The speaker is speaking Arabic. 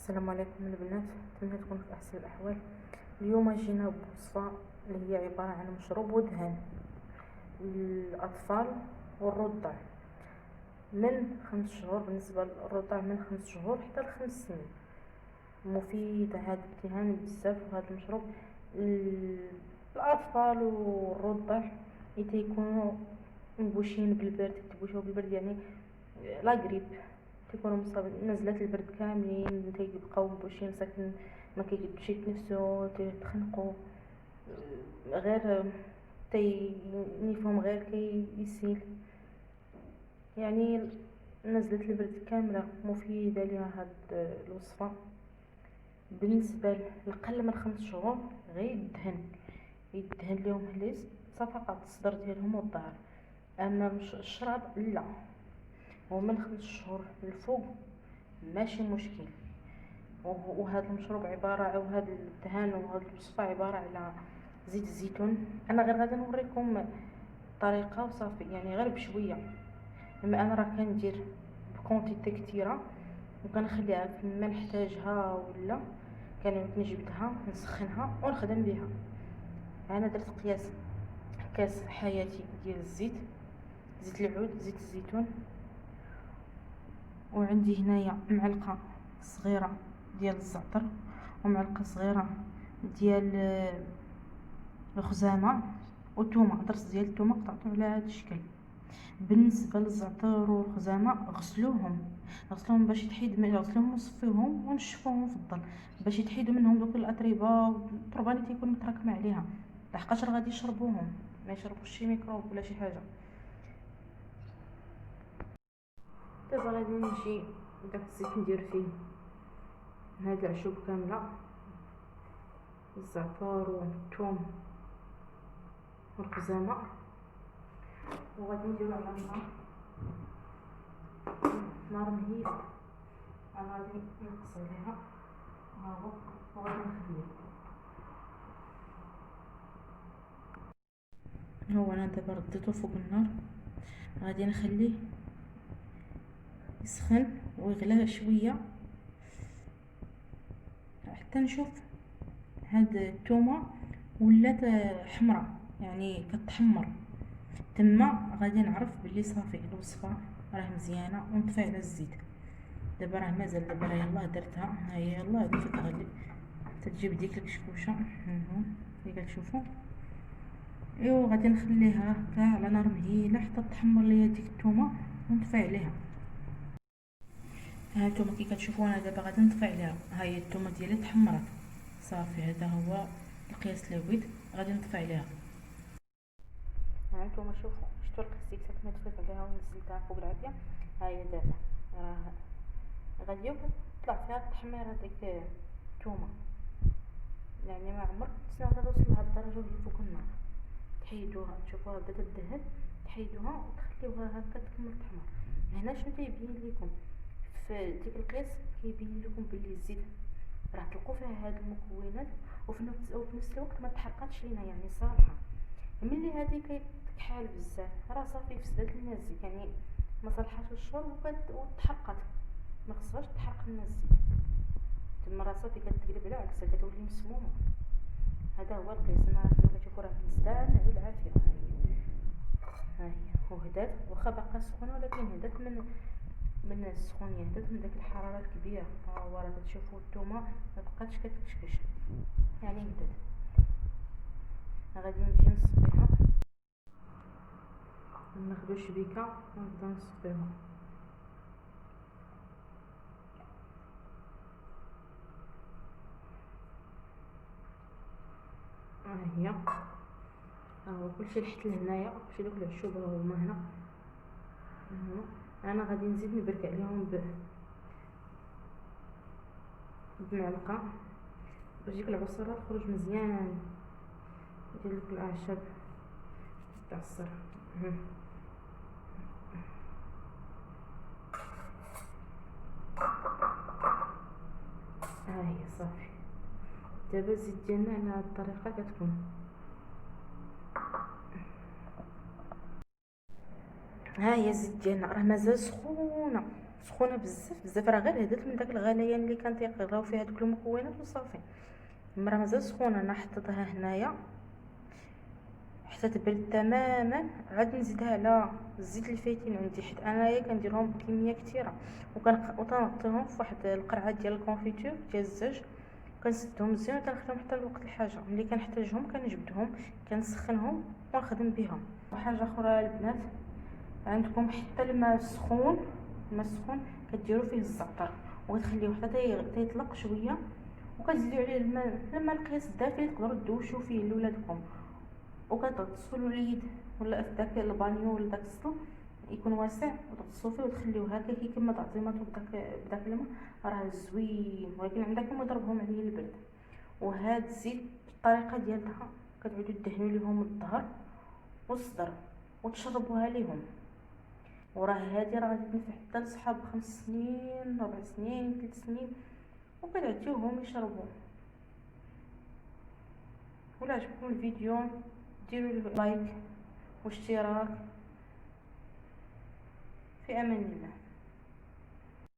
السلام عليكم البنات، نتمنى تكونوا في احسن الاحوال. اليوم جينا بوصفه اللي هي عباره عن مشروب ودهان للاطفال والرضع من 5 شهور. بالنسبه للرضع من 5 شهور حتى ل5 سنين. مفيد هذا الدهان بزاف، وهذا المشروب الاطفال والرضع يكونوا مبوشين بالبرد، يتبوشوا بالبرد يعني لا غريب، تيكونوا مصابين نزلات البرد كاملين، تيبقاو مبوشين ساكن ما كيقدوش يتنفسوا، تيتخنقوا غير نيفهم غير كيسيل. يعني نزلة البرد كاملة مفيدة لها هاد الوصفة. بالنسبة للقل من 5 شهور غير يدهن لهم هليس فقط الصدر ديالهم والظهر، اما الشراب لا. ومن 5 شهور للفوق ماشي مشكل. وهذا المشروب عبارة او هذا الدهان وهذا الوصفة عبارة على زيت الزيتون. انا غير غادي نوريكم الطريقة وصافي، يعني غير بشوية. اما انا راه كندير بكونتيتي كتيرة وكنخليها فيما نحتاجها، ولا كنعود نجبدها نسخنها ونخدم بها. انا درت قياس كاس حياتي ديال زيت العود، زيت الزيتون، وعندي هنايا معلقه صغيره ديال الزعتر، ومعلقه صغيره ديال الخزامه، وتومه. درت ديال التومه قطعتهم على هذا الشكل. بالنسبه للزعتر والخزامه غسلوهم باش غسلوهم وصفيوهم ونشفوهم في الظل باش يتحيدوا منهم دوك الاتربه والتربه اللي تيكون متراكمه عليها، لحقاش راه غادي يشربوهم، ما يشربوش شي ميكروب ولا شي حاجه. دابا غادي نجي داك الزيت ندير فيه هاد العشوب كامله، الزعتر والثوم والخزامه، وغادي نديرو على نار مهيله. انا غادي نقص عليها ها هو، وغادي نخليه. هو انا دابا رديته فوق النار، غادي نخليه يسخن ويغلى شويه حتى نشوف هاد الثومه ولات حمراء، يعني كتحمر. تما غادي نعرف بلي صافي الوصفه راه مزيانه ونطفي على الزيت. دابا راه مازال، دابا راه يلاه درتها، ها هي يلاه غادي تتغلي، تجيب ديك الكشكوشه اللي كتشوفوا. ايوا غادي نخليها هكا على نار مهيله حتى تحمر ليا ديك الثومه ونطفي عليها. ها الثومه كي كتشوفوا انا دابا غادي نطفي عليها، ها هي الثومه ديالي تحمرت صافي. هذا هو القياس اللي بغيت، غادي نطفي عليها. ها نتوما شوفوا، شفتوا القسيك ما طفيت عليها ونزلتها فوق العافيه. ها هي دابا راه غادي يطلع فيها التحمير هذيك الثومه، يعني ما عمرك تسناو توصل لهاد الدرجه وهي فوق النار. تحيدوها، تشوفوها بدات تدهن، تحيدوها وتخليوها هكا تكمل تحمر. هنا شنو تيبين لكم في ديك القياس؟ كيبين لكم بلي الزيت راه تلقوا فيها هاد المكونات، وفي نفس الوقت ما تحرقاتش لينا، يعني صالحه. ملي هادي كيتكحال بزاف راه صافي فسدات لنا الزيت، يعني ما صلحاش للشرب وتحرقت، ما خصهاش تحرق لنا الزيت. تما راه صافي كتقلب على عكسها، كتولي مسمومه. هذا هو القياس. انا كما كتشوفوا راه مزدان على العافيه. ها هي وهدات، واخا باقا سخونه ولكن هدات من السخونيه، هدات من داك الحراره الكبيره. ها هو راه كتشوفوا الثومه ما بقاتش كتكشكش، يعني هدات. غادي نجي نصفيها، ناخدو شبيكه ونبدا نصفيها. ها هي، ها هو كلشي لحت لهنايا، كلشي دوك العشوب هما هنا. انا غادي نزيد نبرك عليهم بمعلقه باش ديك العصاره تخرج مزيان ديال ديك الاعشاب تعصر. ها هي صافي. دابا الزيت ديالنا على هاد الطريقه كتكون. ها هي الزيت ديالنا راه مازال سخونه، سخونه بزاف بزاف، راه غير هدات من داك الغليان اللي كان تيقراو فيها دوك المكونات وصافي. المراه مازال سخونه، انا حطيتها هنايا حتى تبرد تماما، عاد نزيدها على الزيت اللي فايتين عندي، حيت انايا كنديرهم بكميه كثيره وتنغطيهم في واحد القرعه ديال الكونفيتور ديال الزاج، كنسدهم مزيان وكنخليهم حتى لوقت الحاجه، ملي كنحتاجهم كنجبدهم كنسخنهم ونخدم بهم. وحاجه اخرى البنات، عندكم حتى الماء السخون، كديروا فيه الزعتر وتخليوه حتى تيطلق شويه، وكتزيدوا عليه الماء القياس الدافي اللي تقدروا تدوشوا فيه لولادكم، وكتغطسوا الوليد ولا في داك البانيو ولا داك السطل يكون واسع، وتغطسوا فيه وتخليوه هكا كيما تعظيماتو بداك الماء، راه زوين. ولكن عندكم يضربهم عليه البرد. وهاد الزيت الطريقه ديالها كتعودوا تدهنوا ليهم الظهر والصدر وتشربوها ليهم، وراه هادي راه غادي تنفع حتى لصحاب 5 سنين 4 سنين 3 سنين، وكتعطيوهم يشربوا. ولا عجبكم الفيديو ديروا لايك واشتراك. في امان الله.